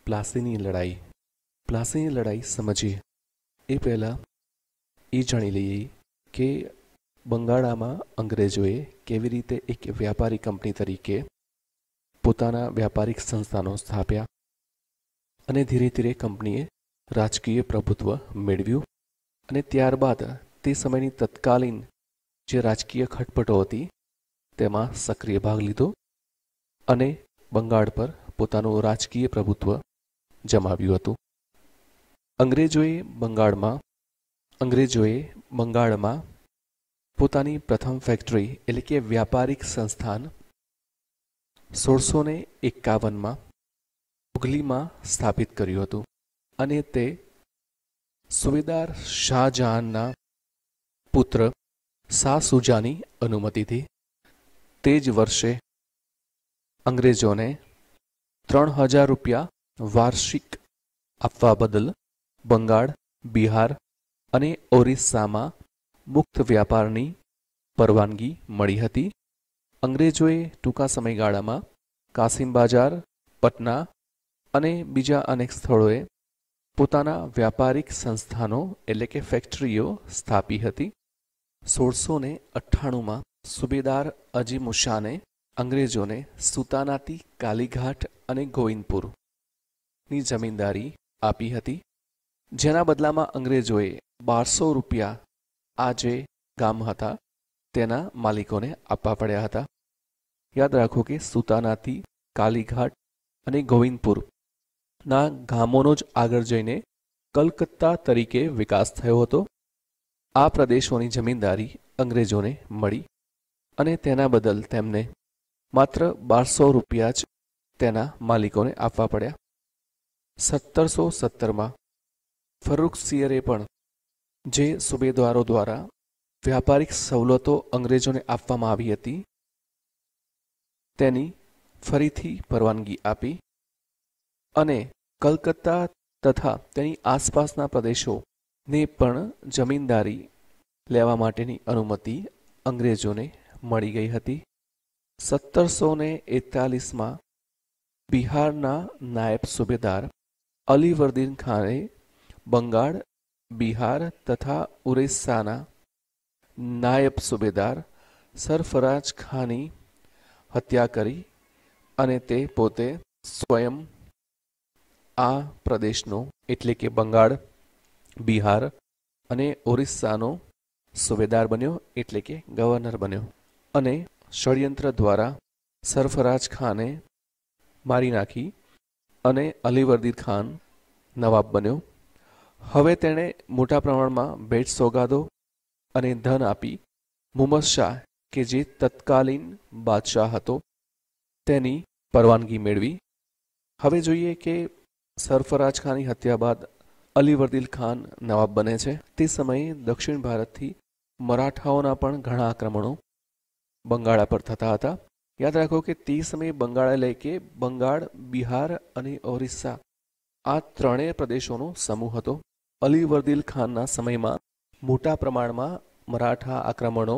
પ્લાસીની લડાઈ. પ્લાસીની લડાઈ સમજીએ એ પહેલાં એ જાણી લઈએ કે બંગાળામાં અંગ્રેજોએ કેવી રીતે એક વ્યાપારી કંપની તરીકે પોતાના વ્યાપારિક સંસ્થાનો સ્થાપ્યા અને ધીરે ધીરે કંપનીએ રાજકીય પ્રભુત્વ મેળવ્યું અને ત્યારબાદ તે સમયની તત્કાલીન જે રાજકીય ખટપટો હતી તેમાં સક્રિય ભાગ લીધો અને બંગાળ પર પોતાનું રાજકીય પ્રભુત્વ જમાવ્યું હતું. અંગ્રેજોએ બંગાળમાં પોતાની પ્રથમ ફેક્ટરી એટલે કે વ્યાપારિક સંસ્થાન 1651માં હુગલીમાં સ્થાપિત કર્યું હતું અને તે સુબેદાર શાહજહાનના પુત્ર શાહ સુજાની અનુમતિથી તે જ વર્ષે અંગ્રેજોને 3000 રૂપિયા વાર્ષિક આપવા બદલ બંગાળ, બિહાર અને ઓરિસ્સામાં મુક્ત વ્યાપારની પરવાનગી મળી હતી. અંગ્રેજોએ ટૂંકા સમયગાળામાં કાસિમ બજાર, પટના અને બીજા અનેક સ્થળોએ પોતાના વ્યાપારિક સંસ્થાનો એટલે કે ફેક્ટરીઓ સ્થાપી હતી. 1698માં સુબેદાર અજીમુશાને અંગ્રેજોને સુતાનાતી, કાલીઘાટ અને ગોવિંદપુરની જમીનદારી આપી હતી, જેના બદલામાં અંગ્રેજોએ 1200 રૂપિયા આ જે ગામ હતા તેના માલિકોને આપવા પડ્યા હતા. યાદ રાખો કે સુતાનાથી, કાલીઘાટ અને ગોવિંદપુરના ગામોનો જ આગળ જઈને કલકત્તા તરીકે વિકાસ થયો હતો. આ પ્રદેશોની જમીનદારી અંગ્રેજોને મળી અને તેના બદલ તેમને માત્ર 1200 રૂપિયા જ તેના માલિકોને આપવા પડ્યા. 1717માં ફર્રુખસિયરે પણ જે સુબેદારો દ્વારા વ્યાપારિક સવલતો અંગ્રેજોને આપવામાં આવી હતી તેની ફરીથી પરવાનગી આપી અને કલકત્તા તથા તેની આસપાસના પ્રદેશોને પણ જમીનદારી લેવા માટેની અનુમતિ અંગ્રેજોને મળી ગઈ હતી. 1741માં બિહારના નાયબ સુબેદાર અલીવર્દીન ખાને બંગાળ, બિહાર તથા ઓરિસ્સાના નાયબ સુબેદાર સરફરાજ ખાનની હત્યા કરી અને તે પોતે સ્વયં આ પ્રદેશનો એટલે કે બંગાળ, બિહાર અને ઓરિસ્સાનો સુબેદાર બન્યો એટલે કે ગવર્નર બન્યો અને ષડયંત્ર દ્વારા સરફરાજ ખાને મારી નાખી અને અલીવર્દી ખાન નવાબ બન્યો. હવે તેણે મોટા પ્રમાણમાં ભેટ સોગાદો અને ધન આપી મુહમ્મદ શાહ કે જે તત્કાલીન બાદશાહ હતો તેની પરવાનગી મેળવી. હવે જોઈએ કે સરફરાજ ખાનની હત્યા બાદ અલીવર્દી ખાન નવાબ બને છે. તે સમયે દક્ષિણ ભારતથી મરાઠાઓના પણ ઘણા આક્રમણો બંગાળા પર થતા હતા. યાદ રાખો કે તે સમયે બંગાળ એટલે કે બંગાળ, બિહાર અને ઓરિસ્સા આ ત્રણેય પ્રદેશોનો સમૂહ હતો. અલીવર્દી ખાનના સમયમાં મોટા પ્રમાણમાં મરાઠા આક્રમણો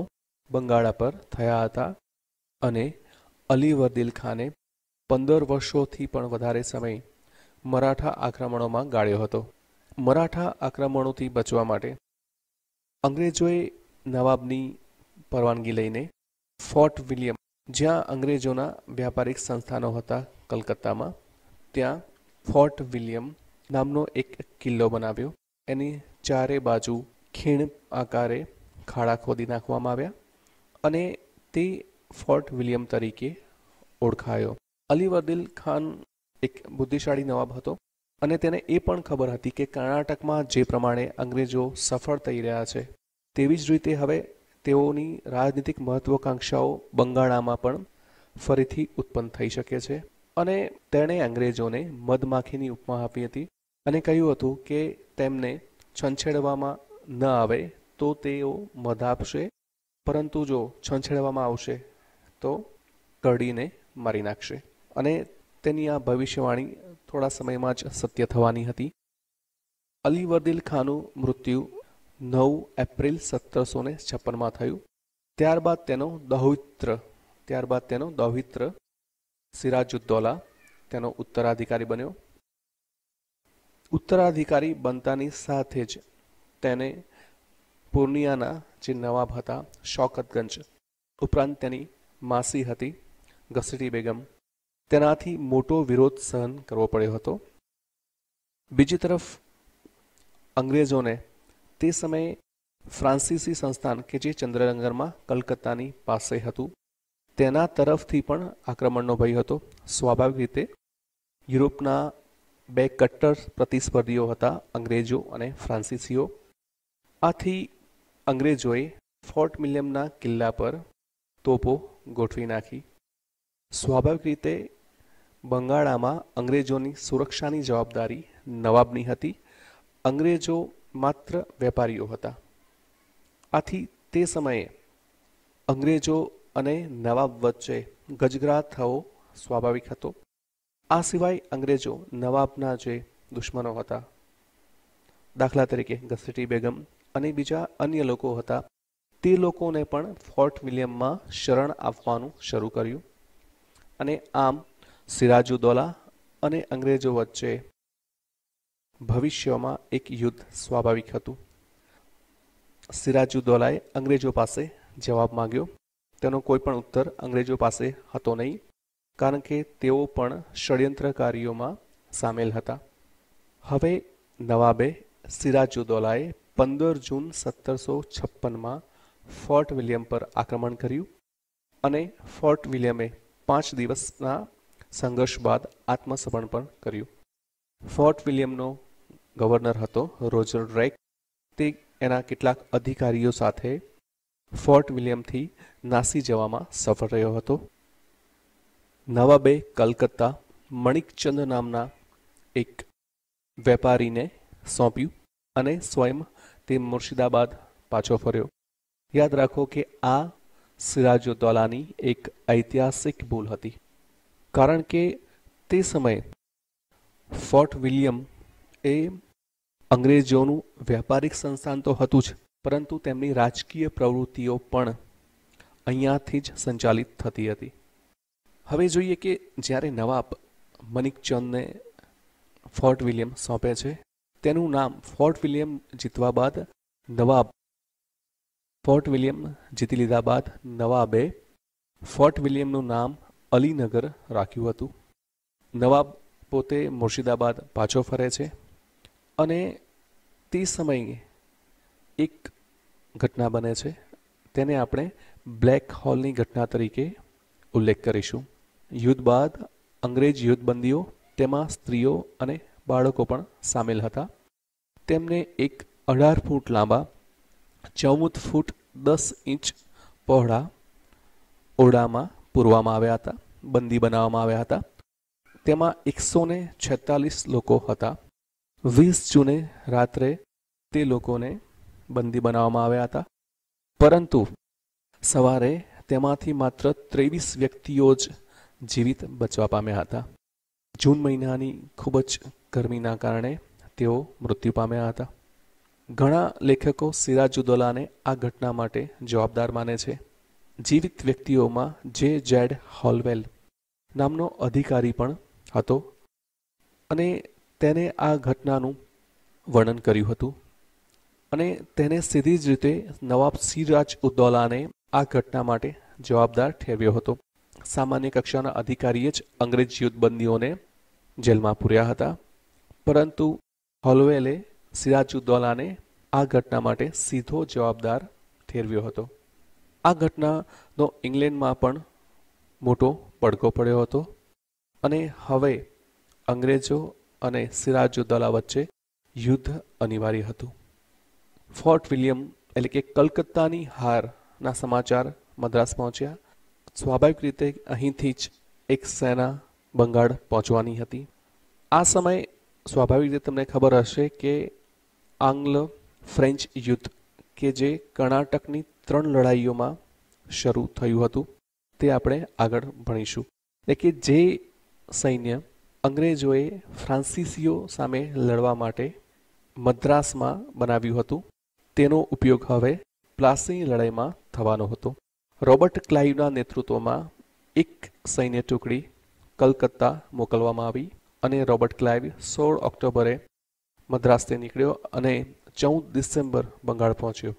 બંગાળા પર થયા હતા અને અલીવર્દી ખાને 15 વર્ષોથી પણ વધારે સમય મરાઠા આક્રમણોમાં ગાળ્યો હતો. મરાઠા આક્રમણોથી બચવા માટે અંગ્રેજોએ નવાબની પરવાનગી લઈને ફોર્ટ વિલિયમ, જ્યાં અંગ્રેજોના વ્યાપારિક સંસ્થાનો હતા કલકત્તામાં, ત્યાં ફોર્ટ વિલિયમ નામનો એક કિલ્લો બનાવ્યો. એની ચારે બાજુ ખીણ આકારે ખાડા ખોદી નાખવામાં આવ્યા અને તે ફોર્ટ વિલિયમ તરીકે ઓળખાયો. અલીવર્દી ખાન એક બુદ્ધિશાળી નવાબ હતો અને તેને એ પણ ખબર હતી કે કર્ણાટકમાં જે પ્રમાણે અંગ્રેજો સફળ થઈ રહ્યા છે તેવી જ રીતે હવે તેઓની રાજનીતિક મહત્વાકાંક્ષાઓ બંગાળામાં પણ ફરીથી ઉત્પન્ન થઈ શકે છે અને તેણે અંગ્રેજોને મધમાખીની ઉપમા આપી હતી અને કહ્યું હતું કે તેમને છંછેડવામાં ન આવે તો તેઓ મધ આપશે, પરંતુ જો છંછેડવામાં આવશે તો કરડીને મારી નાખશે. અને તેની આ ભવિષ્યવાણી થોડા સમયમાં જ સત્ય થવાની હતી. અલીવર્દી ખાનનું મૃત્યુ 9 એપ્રિલ 1756માં થયું. ત્યારબાદ તેનો દૌહિત્ર સિરાજુદ્દૌલા તેનો ઉત્તરાધિકારી બન્યો ઉત્તરાધિકારી બનતાની સાથે જ તેને પૂર્ણિયાના જે નવાબ હતા શૌકતગંજ ઉપરાંત તેની માસી હતી ગસટી બેગમ તેનાથી મોટો વિરોધ સહન કરવો પડ્યો હતો. બીજી તરફ અંગ્રેજોને તે સમયે ફ્રાન્સીસી સંસ્થાન કે જે ચંદ્રનગરમાં કલકત્તાની પાસે હતું તેના તરફથી પણ આક્રમણનો ભય હતો. સ્વાભાવિક રીતે યુરોપના બે કટ્ટર પ્રતિસ્પર્ધીઓ હતા અંગ્રેજો અને ફ્રાન્સીસીઓ. આથી અંગ્રેજોએ ફોર્ટ વિલિયમના કિલ્લા પર તોપો ગોઠવી નાખી. સ્વાભાવિક રીતે બંગાળામાં અંગ્રેજોની સુરક્ષાની જવાબદારી નવાબની હતી. અંગ્રેજો માત્ર વેપારીઓ હતા. આથી તે સમયે અંગ્રેજો અને નવાબ વચ્ચે ગજગરાટ થવો સ્વાભાવિક હતો. આ સિવાય અંગ્રેજો નવાબના જે દુશ્મનો હતા, દાખલા તરીકે ગસટી બેગમ અને બીજા અન્ય લોકો હતા, તે લોકોને પણ ફોર્ટ વિલિયમમાં શરણ આપવાનું શરૂ કર્યું અને આમ સિરાજુદ્દૌલા અને અંગ્રેજો વચ્ચે ભવિષ્યમાં એક યુદ્ધ સ્વાભાવિક હતું. સિરાજુદ્દૌલાએ અંગ્રેજો પાસે જવાબ માંગ્યો. તેનો કોઈ પણ ઉત્તર અંગ્રેજો પાસે હતો નહીં, કારણ કે તેઓ પણ ષડયંત્રકારીઓમાં સામેલ હતા. હવે નવાબે સિરાજુદ્દૌલાએ 15 જૂન 1756માં ફોર્ટ વિલિયમ પર આક્રમણ કર્યું અને ફોર્ટ વિલિયમે 5 દિવસના સંઘર્ષ બાદ આત્મસમર્પણ કર્યું. ફોર્ટ વિલિયમનો ગવર્નર હતો રોજર ડ્રેક. તે એના કેટલાક અધિકારીઓ સાથે ફોર્ટ વિલિયમથી નાસી જવામાં સફળ રહ્યો હતો. નવાબે કલકત્તા મણિકચંદ નામના એક વેપારીને સોંપ્યું અને સ્વયં તે મુર્શિદાબાદ પાછો ફર્યો. યાદ રાખો કે આ સિરાજુદ્દૌલાની એક ઐતિહાસિક ભૂલ હતી, કારણ કે તે સમયે ફોર્ટ વિલિયમ એ અંગ્રેજોનું વ્યાપારિક સંસ્થાન તો હતું જ, પરંતુ તેમની રાજકીય પ્રવૃત્તિઓ પણ અહીંયાથી જ સંચાલિત થતી હતી. હવે જોઈએ કે જ્યારે નવાબ મણિકચંદને ફોર્ટ વિલિયમ સોંપે છે, તેનું નામ ફોર્ટ વિલિયમ જીતવા બાદ નવાબ ફોર્ટ વિલિયમ જીતી લીધા બાદ નવાબે ફોર્ટ વિલિયમનું નામ અલીનગર રાખ્યું હતું. નવાબ પોતે મુર્શિદાબાદ પાછો ફરે છે અને તે સમયે એક ઘટના બને છે, તેને આપણે બ્લેક હોલની ઘટના તરીકે ઉલ્લેખ કરીશું. યુદ્ધ બાદ અંગ્રેજ યુદ્ધબંધીઓ, તેમાં સ્ત્રીઓ અને બાળકો પણ સામેલ હતા. તેમને એક 18 ફૂટ લાંબા 14 ફૂટ 10 ઇંચ પહોળા ઓરડામાં પૂરવામાં આવ્યા હતા, બંદી બનાવવામાં આવ્યા હતા. તેમાં 146 લોકો હતા. 20 જૂને રાત્રે તે લોકોને બંદી બનાવવામાં આવ્યા હતા, પરંતુ સવારે તેમાંથી માત્ર 23 વ્યક્તિઓ જ જીવિત બચવા પામ્યા હતા. જૂન મહિનાની ખૂબ જ ગરમીના કારણે તેઓ મૃત્યુ પામ્યા હતા. ઘણા લેખકો સિરાજુદ્દૌલાને આ ઘટના માટે જવાબદાર માને છે. જીવિત વ્યક્તિઓમાં જે.ઝેડ. હોલવેલ નામનો અધિકારી પણ હતો અને તેને આ ઘટનાનું વર્ણન કર્યું હતું અને તેને સીધી જ રીતે નવાબ સિરાજઉદ્દૌલાને આ ઘટના માટે જવાબદાર ઠેરવ્યો હતો. સામાન્ય કક્ષાના અધિકારીએ જ અંગ્રેજ યુદ્ધબંધીઓને જેલમાં પૂર્યા હતા, પરંતુ હોલવેલે સિરાજુદ્દૌલાને આ ઘટના માટે સીધો જવાબદાર ઠેરવ્યો હતો. આ ઘટનાનો ઇંગ્લેન્ડમાં પણ મોટો પડઘો પડ્યો હતો અને હવે અંગ્રેજો અને સિરાજુદ્દૌલા વચ્ચે યુદ્ધ અનિવાર્ય હતું. ફોર્ટ વિલિયમ એટલે કે કલકત્તાની હારના સમાચાર મદ્રાસ પહોંચ્યા. સ્વાભાવિક રીતે અહીંથી જ એક સેના બંગાળ પહોંચવાની હતી. આ સમયે સ્વાભાવિક રીતે તમને ખબર હશે કે આંગ્લ ફ્રેન્ચ યુદ્ધ કે જે કર્ણાટકની 3 લડાઈઓમાં શરૂ થયું હતું, તે આપણે આગળ ભણીશું. એટલે કે જે સૈન્ય અંગ્રેજોએ ફ્રાન્સીસીઓ સામે લડવા માટે મદ્રાસમાં બનાવ્યું હતું, તેનો ઉપયોગ હવે પ્લાસીની લડાઈમાં થવાનો હતો. રોબર્ટ ક્લાઇવના નેતૃત્વમાં એક સૈન્ય ટુકડી કલકત્તા મોકલવામાં આવી અને રોબર્ટ ક્લાઇવ 16 ઓક્ટોબરે મદ્રાસથી નીકળ્યો અને 14 ડિસેમ્બર બંગાળ પહોંચ્યો.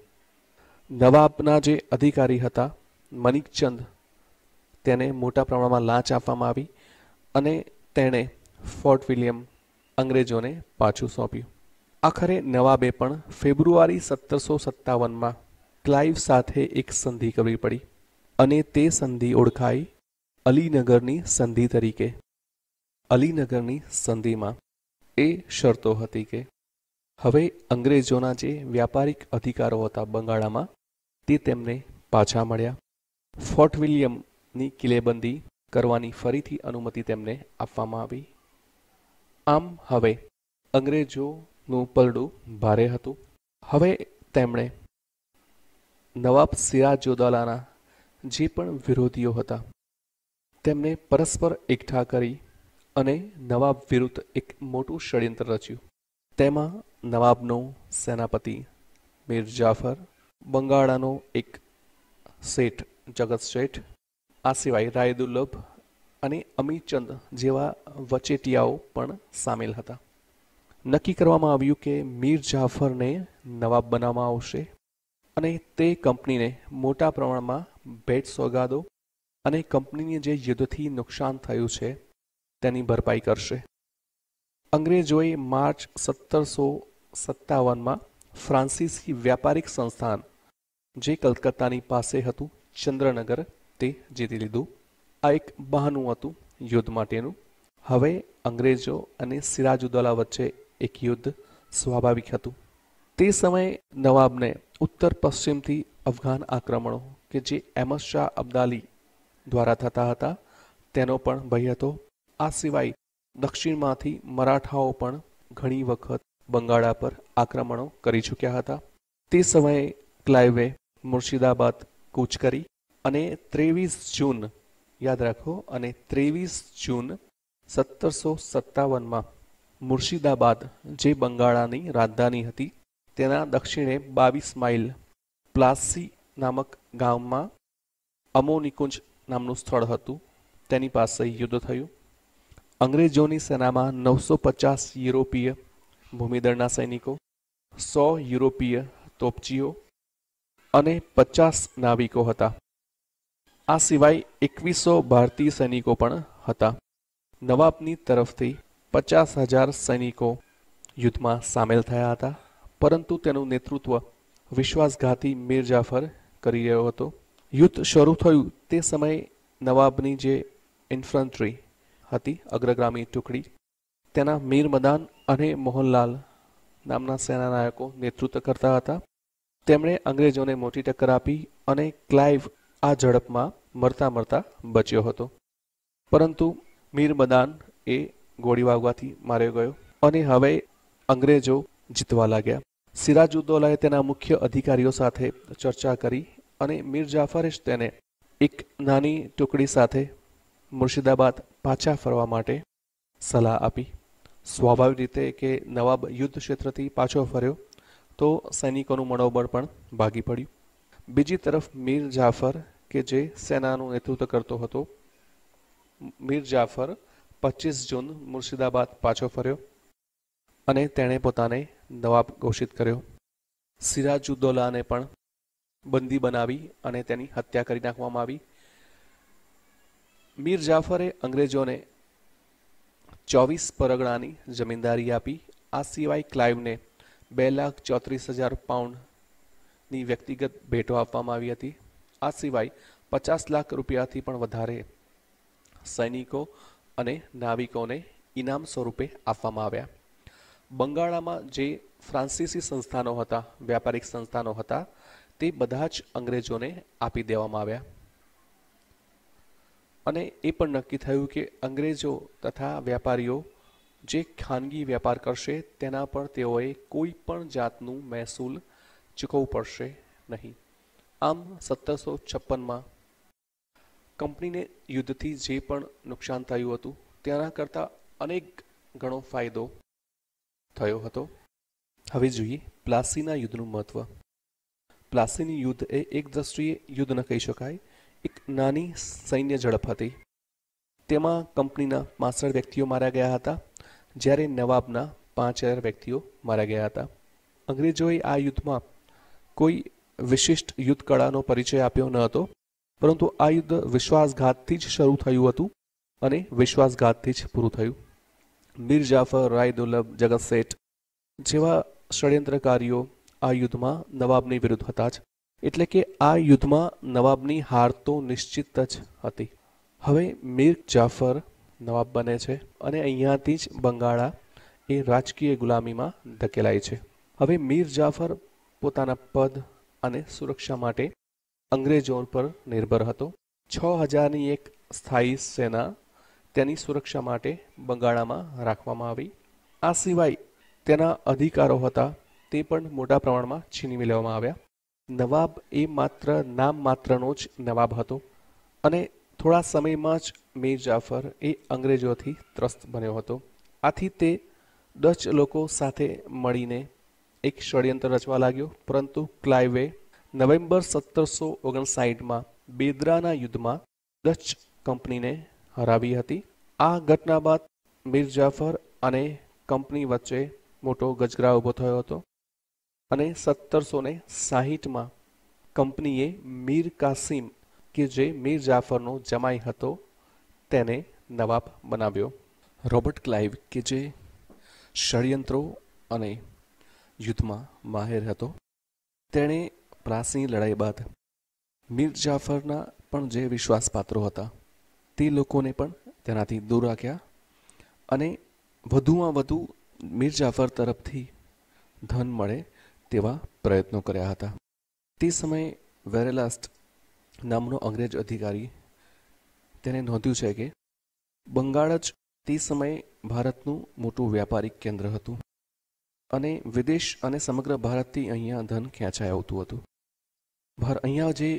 નવાબના જે અધિકારી હતા મનિકચંદ, તેને મોટા પ્રમાણમાં લાંચ આપવામાં આવી અને તેણે ફોર્ટ વિલિયમ અંગ્રેજોને પાછું સોંપ્યું. આખરે નવાબે પણ ફેબ્રુઆરી 1757માં ક્લાઇવ સાથે એક સંધિ કરવી પડી અને તે સંધિ ઓળખાઈ અલીનગરની સંધિ તરીકે. અલીનગરની સંધિમાં એ શરતો હતી કે હવે અંગ્રેજોના જે વ્યાપારિક અધિકારો હતા બંગાળામાં તે તેમને પાછા મળ્યા. ફોર્ટ વિલિયમની કિલ્લેબંધી કરવાની ફરીથી અનુમતિ તેમને આપવામાં આવી. આમ હવે અંગ્રેજોનું પલડું ભારે હતું. હવે તેમણે નવાબ સિરાજુદ્દૌલાના જે પણ વિરોધીઓ હતા તેમને પરસ્પર એકઠા કરી અને નવાબ વિરુદ્ધ એક મોટું ષડયંત્ર રચ્યું. તેમાં નવાબનો સેનાપતિ મીર જાફર, બંગાળાનો એક શેઠ જગત શેઠ, આ સિવાય રાયદુલ્લભ અને અમીચંદ જેવા વચેટિયાઓ પણ સામેલ હતા. નક્કી કરવામાં આવ્યું કે મીર જાફરને નવાબ બનાવવામાં આવશે અને તે કંપનીને મોટા પ્રમાણમાં ભેટ સોગાદો અને કંપનીને જે યુદ્ધથી નુકસાન થયું છે તેની ભરપાઈ કરશે. અંગ્રેજોએ માર્ચ 1757માં ફ્રાન્સીસી વ્યાપારિક સંસ્થાન જે કલકત્તાની પાસે હતું ચંદ્રનગર તે જીતી લીધું. આ એક બહાનું હતું યુદ્ધ માટેનું. હવે અંગ્રેજો અને સિરાજુદ્દૌલા વચ્ચે એક યુદ્ધ સ્વાભાવિક હતું. તે સમયે નવાબને ઉત્તર પશ્ચિમથી અફઘાન આક્રમણો કે જે અહેમદ શાહ અબ્દાલી દ્વારા થતા હતા તેનો પણ ભય હતો. આ સિવાય દક્ષિણમાંથી મરાઠાઓ પણ ઘણી વખત બંગાળા પર આક્રમણો કરી ચૂક્યા હતા. તે સમયે ક્લાઇવે મુર્શિદાબાદ કૂચ કરી અને 23 જૂન યાદ રાખો અને 23 જૂન 1757માં મુર્શિદાબાદ જે બંગાળાની રાજધાની હતી તેના દક્ષિણે 22 માઇલ પ્લાસી નામક ગામમાં અમોનિકુંજ નામનું સ્થળ હતું તેની પાસે યુદ્ધ થયું. અંગ્રેજોની સેનામાં 950 યુરોપીય ભૂમિદળના સૈનિકો, 100 યુરોપીય તોપચીઓ અને 50 નાવિકો હતા. આ સિવાય 2100 ભારતીય સૈનિકો પણ હતા. નવાબની તરફથી 50,000 સૈનિકો યુદ્ધમાં સામેલ થયા હતા, પરંતુ તેનું નેતૃત્વ વિશ્વાસઘાતી મીર જાફર કરી રહ્યો હતો. યુદ્ધ શરૂ થયું તે સમયે નવાબની જે ઇન્ફન્ટ્રી હતી અગ્રગામી ટુકડી તેના મીર મદાન અને મોહનલાલ નામના સેનાનાયકો નેતૃત્વ કરતા હતા. તેમણે અંગ્રેજોને મોટી ટક્કર આપી અને ક્લાઇવ આ ઝડપમાં મરતા મરતા બચ્યો હતો, પરંતુ મીર મદાન એ ગોળી વાગવાથી માર્યો ગયો અને હવે અંગ્રેજો જીતવા લાગ્યા. સિરાજુદ્દૌલાએ તેના મુખ્ય અધિકારીઓ સાથે ચર્ચા કરી અને મીર જાફરે જ તેને એક નાની ટુકડી સાથે મુર્શિદાબાદ પાછા ફરવા માટે સલાહ આપી. સ્વાભાવિક રીતે કે નવાબ યુદ્ધ ક્ષેત્રથી પાછો ફર્યો તો સૈનિકોનું મનોબળ પણ ભાગી પડ્યું. બીજી તરફ મીર જાફર કે જે સેનાનું નેતૃત્વ કરતો હતો, મીર જાફર 25 જૂન મુર્શિદાબાદ પાછો ફર્યો અને તેણે પોતાને નવાબ ઘોષિત કર્યો. સિરાજુદ્દૌલાને પણ બંદી બનાવી અને તેની હત્યા કરી નાખવામાં આવી. મીર જાફરે અંગ્રેજોને 24 પરગણાની જમીનદારી આપી. આ સિવાય ક્લાઇવને 2,34,000 પાઉન્ડની વ્યક્તિગત ભેટો આપવામાં આવી હતી. આ સિવાય 50 લાખ રૂપિયાથી પણ વધારે સૈનિકો અને નાવિકોને ઇનામ સ્વરૂપે આપવામાં આવ્યા. બંગાળામાં જે ફ્રાન્સીસી સંસ્થાનો હતા, વ્યાપારિક સંસ્થાનો હતા, તે બધા જ અંગ્રેજોને આપી દેવામાં આવ્યા અને એ પણ નક્કી થયું કે અંગ્રેજો તથા વ્યાપારીઓ જે ખાનગી વેપાર કરશે તેના પર તેઓએ કોઈ પણ જાતનું મહેસૂલ ચૂકવવું પડશે નહીં. આમ 1756માં કંપનીને યુદ્ધથી જે પણ નુકસાન થયું હતું તેના કરતાં અનેક ગણો ફાયદો થયો હતો. હવે જોઈએ પ્લાસીના યુદ્ધનું મહત્વ. પ્લાસીનું યુદ્ધ એ એક દ્રષ્ટિએ યુદ્ધ ન કહી શકાય, એક નાની સૈન્ય ઝડપ હતી. તેમાં કંપનીના 65 વ્યક્તિઓ માર્યા ગયા હતા, જ્યારે નવાબના 5000 વ્યક્તિઓ માર્યા ગયા હતા. અંગ્રેજોએ આ યુદ્ધમાં કોઈ વિશિષ્ટ યુદ્ધ કળાનો પરિચય આપ્યો ન હતો, પરંતુ આ યુદ્ધ વિશ્વાસઘાતથી જ શરૂ થયું હતું અને વિશ્વાસઘાતથી જ પૂરું થયું. મીર જાફર, રાય દુર્લભ, જગત શેઠ જેવા ષડયંત્રકારીઓ આ યુદ્ધમાં નવાબની વિરુદ્ધ હતા જ, એટલે કે આ યુદ્ધમાં નવાબની હાર તો નિશ્ચિત જ હતી. હવે મીર જાફર નવાબ બને છે અને અહીંયાથી જ બંગાળા એ રાજકીય ગુલામીમાં ધકેલાય છે. હવે મીર જાફર પોતાના પદ અને સુરક્ષા માટે અંગ્રેજો પર નિર્ભર હતો. 6000ની એક સ્થાયી સેના તેની સુરક્ષા માટે બંગાળામાં રાખવામાં આવી. આ સિવાય તેના અધિકારો હતા તે પણ મોટા પ્રમાણમાં છીનવી લેવામાં આવ્યા. નવાબ એ માત્ર નામ માત્રનો જ નવાબ હતો અને થોડા સમયમાં જ મીર જાફર એ અંગ્રેજોથી ત્રસ્ત બન્યો હતો. આથી તે ડચ લોકો સાથે મળીને એક ષડયંત્ર રચવા લાગ્યો, પરંતુ ક્લાઇવે નવેમ્બર 1759માં બેદરાના યુદ્ધમાં ડચ કંપનીને હરાવી હતી. આ ઘટના બાદ મીર જાફર અને કંપની વચ્ચે મોટો ગજગરા ઊભો થયો હતો અને 1760માં કંપનીએ મીર કાસિમ કે જે મીર જાફરનો જમાઈ હતો તેને નવાબ બનાવ્યો. રોબર્ટ ક્લાઇવ કે જે ષડયંત્રો અને યુદ્ધમાં માહેર હતો, તેણે પ્લાસીની લડાઈ બાદ મીર જાફરના પણ જે વિશ્વાસપાત્રો હતા તે લોકોને પણ તેનાથી દૂર રાખ્યા અને વધુમાં વધુ મીર જાફર તરફથી ધન મળે તેવા પ્રયત્નો કર્યા હતા. તે સમયે વેરેલાસ્ટ નામનો અંગ્રેજ અધિકારી તેને નોંધ્યું છે કે બંગાળ જ તે સમયે ભારતનું મોટું વ્યાપારિક કેન્દ્ર હતું અને વિદેશ અને સમગ્ર ભારતથી અહીંયા ધન ખેંચાઈ આવતું હતું. અહીંયા જે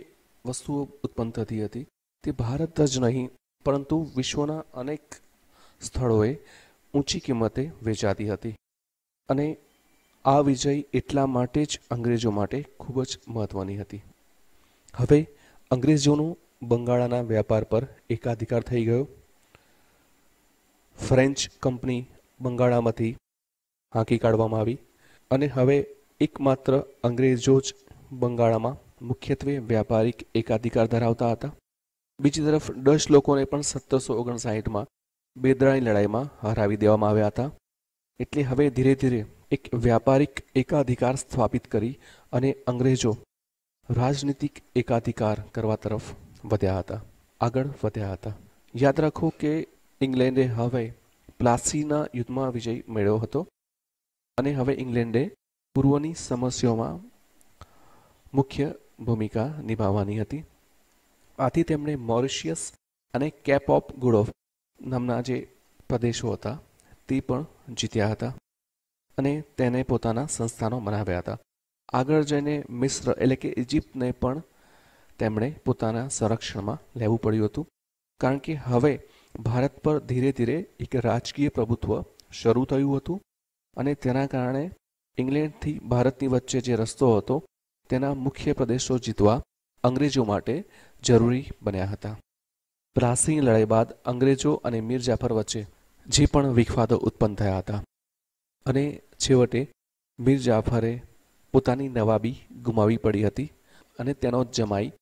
વસ્તુઓ ઉત્પન્ન થતી હતી તે ભારત જ નહીં પરંતુ વિશ્વના અનેક સ્થળોએ ઊંચી કિંમતે વેચાતી હતી અને આ વિજય એટલા માટે જ અંગ્રેજો માટે ખૂબ જ મહત્વની હતી. હવે અંગ્રેજોનો બંગાળાના વ્યાપાર પર એકાધિકાર થઈ ગયો. ફ્રેન્ચ કંપની બંગાળામાંથી હાંકી કાઢવામાં આવી અને હવે એકમાત્ર અંગ્રેજો જ બંગાળામાં મુખ્યત્વે વ્યાપારિક એકાધિકાર ધરાવતા હતા. બીજી તરફ ડચ લોકોને પણ 1759માં બેદરાની લડાઈમાં હરાવી દેવામાં આવ્યા હતા. એટલે હવે ધીરે ધીરે એક વ્યાપારિક એકાધિકાર સ્થાપિત કરી અને અંગ્રેજો રાજનીતિક એકાધિકાર કરવા તરફ આગળ વધ્યા હતા. યાદ રાખો કે ઇંગ્લેન્ડે હવે પ્લાસીના યુદ્ધમાં વિજય મેળવ્યો હતો અને હવે ઇંગ્લેન્ડે પૂર્વની સમસ્યાઓમાં મુખ્ય ભૂમિકા નિભાવવાની હતી. આથી તેમણે મોરિશિયસ અને કેપ ઓફ ગુડ હોપ નામના જે પ્રદેશો હતા તે પણ જીત્યા હતા અને તેને પોતાના સંસ્થાનો બનાવ્યા હતા. આગળ જઈને મિસ્ર એટલે કે ઇજિપ્તને પણ તેમણે પોતાના સંરક્ષણમાં લેવું પડ્યું હતું, કારણ કે હવે ભારત પર ધીરે ધીરે એક રાજકીય પ્રભુત્વ શરૂ થયું હતું અને તેના કારણે ઇંગ્લેન્ડથી ભારતની વચ્ચે જે રસ્તો હતો તેના મુખ્ય પ્રદેશો જીતવા અંગ્રેજો માટે જરૂરી બન્યા હતા. પ્લાસીની લડાઈ બાદ અંગ્રેજો અને મીર જાફર વચ્ચે જે પણ વિખવાદો ઉત્પન્ન થયા હતા અને છેવટે મીર જાફરે પોતાની નવાબી ગુમાવી પડી હતી અને તેનો જમાઈ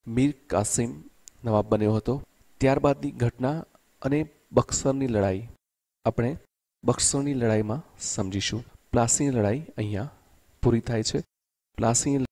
મીર કાસિમ નવાબ બન્યો હતો. ત્યારબાદની ઘટના અને બક્સરની લડાઈ આપણે બક્સરની લડાઈમાં સમજીશું. પ્લાસીની લડાઈ અહીંયા પૂરી થાય છે. પ્લાસીની